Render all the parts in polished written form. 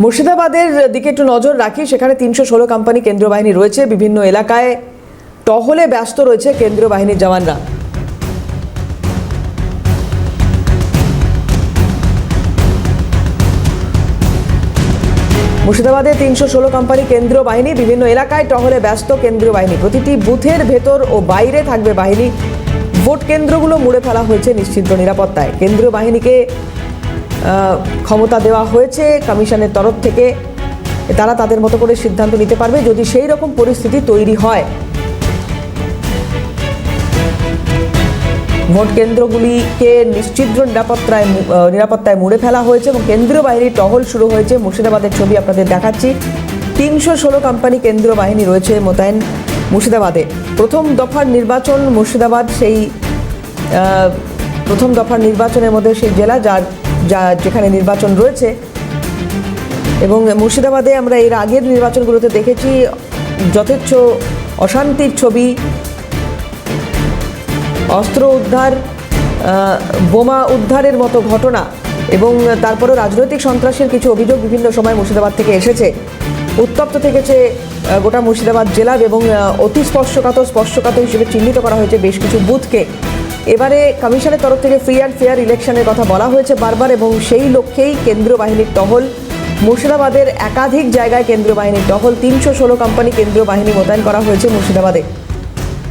মুর্শিদাবাদের দিকে একটু নজর রাখি। সেখানে ৩১৬ কোম্পানি কেন্দ্রীয় বাহিনী রয়েছে। বিভিন্ন এলাকায় টহলে ব্যস্ত রয়েছে কেন্দ্রীয় বাহিনীর জওয়ানরা। মুর্শিদাবাদে ৩১৬ কোম্পানি কেন্দ্রীয় বাহিনী, বিভিন্ন এলাকায় টহলে ব্যস্ত কেন্দ্রীয় বাহিনী। প্রতিটি বুথের ভেতর ও বাইরে থাকবে বাহিনী। ভোট কেন্দ্রগুলো মুড়ে ফেলা হয়েছে নিশ্চিত নিরাপত্তায়। কেন্দ্রীয় বাহিনীকে ক্ষমতা দেওয়া হয়েছে কমিশনের তরফ থেকে। তারা তাদের মতো করে সিদ্ধান্ত নিতে পারবে যদি সেই রকম পরিস্থিতি তৈরি হয়। ভোট কেন্দ্রগুলিকে নিশ্চিত নিরাপত্তায় মুড়ে ফেলা হয়েছে এবং কেন্দ্রীয় বাহিনীর টহল শুরু হয়েছে। মুর্শিদাবাদের ছবি আপনাদের দেখাচ্ছি। ৩১৬ কোম্পানি কেন্দ্রীয় বাহিনী রয়েছে মোতায়েন মুর্শিদাবাদে। প্রথম দফার নির্বাচন মুর্শিদাবাদ, সেই প্রথম দফার নির্বাচনের মধ্যে সেই জেলা যেখানে নির্বাচন রয়েছে। এবং মুর্শিদাবাদে আমরা এর আগের নির্বাচনগুলোতে দেখেছি যথেচ্ছ অশান্তির ছবি, অস্ত্র উদ্ধার, বোমা উদ্ধারের মতো ঘটনা এবং তারপরেও রাজনৈতিক সন্ত্রাসের কিছু অভিযোগ বিভিন্ন সময় মুর্শিদাবাদ থেকে এসেছে। উত্তপ্ত থেকেছে গোটা মুর্শিদাবাদ জেলা এবং অতি স্পর্শকাতর হিসেবে চিহ্নিত করা হয়েছে বেশ কিছু বুথকে। এবারে কমিশনের তরফ থেকে ফ্রি অ্যান্ড ফেয়ার ইলেকশনের কথা বলা হয়েছে বারবার এবং সেই লক্ষ্যেই কেন্দ্রীয় বাহিনীর টহল। মুর্শিদাবাদের একাধিক জায়গায় কেন্দ্রীয় বাহিনীর টহল। ৩১৬ কোম্পানি কেন্দ্রীয় বাহিনী মোতায়েন করা হয়েছে মুর্শিদাবাদে।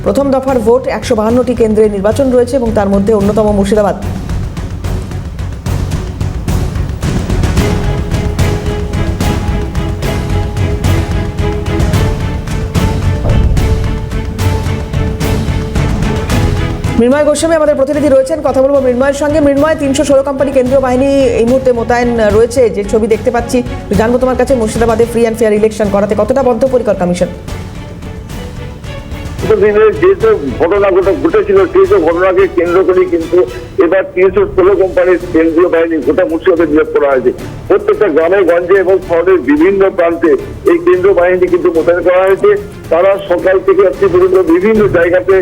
প্রথম দফার ভোট ১৫২টি কেন্দ্রে নির্বাচন রয়েছে এবং তার মধ্যে অন্যতম মুর্শিদাবাদ। মৃন্ময় গোস্বামী আমাদের প্রতিনিধি রয়েছেন, কথা বলবো মৃন্ময়ের সঙ্গে। মৃন্ময়, ৩১৬ কোম্পানি কেন্দ্রীয় বাহিনী এই মুহূর্তে মোতায়েন রয়েছে, যে ছবি দেখতে পাচ্ছি। জানবো তোমার কাছে, মুর্শিদাবাদে ফ্রি অ্যান্ড ফেয়ার ইলেকশন করাতে কতটা বদ্ধপরিকর কমিশন? যেহেতু ঘটনা ঘটেছিল সেই ঘটনাকে কেন্দ্র করে কিন্তু এবার ৩১৬ কোম্পানির কেন্দ্রীয় বাহিনী গোটা মুর্শিদাবাদে নিয়োগ করা হয়েছে। প্রত্যেকটা গ্রামে গঞ্জে এবং শহরের বিভিন্ন প্রান্তে এই কেন্দ্রীয় বাহিনী কিন্তু মোতায়েন করা হয়েছে। তারা সকাল থেকে আজকে পর্যন্ত বিভিন্ন জায়গাতে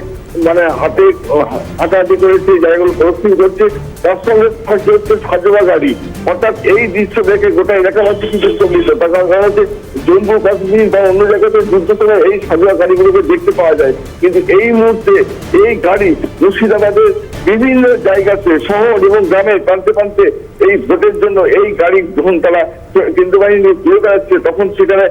হাঁটাহাঁটি করে সেই জায়গাগুলো প্রদক্ষিণ করছে। তার সঙ্গে হচ্ছে সাজোয়া গাড়ি, অর্থাৎ এই দৃশ্য দেখে গোটা এলাকাবাসী কিন্তু স্তম্ভিত। তার কারণ হচ্ছে জম্মু কাশ্মীর বা অন্য জায়গাতে যুদ্ধ সময় এই সাজোয়া গাড়িগুলোকে দেখতে পাওয়া যায়, কিন্তু এই মুহূর্তে এই গাড়ি মুর্শিদাবাদের বিভিন্ন জায়গাতে শহর এবং গ্রামের প্রান্তে প্রান্তে এই ভোটের জন্য এই গাড়ি যখন তারা কেন্দ্রীয় বাহিনী ঘুরে বেড়াচ্ছে তখন সেখানে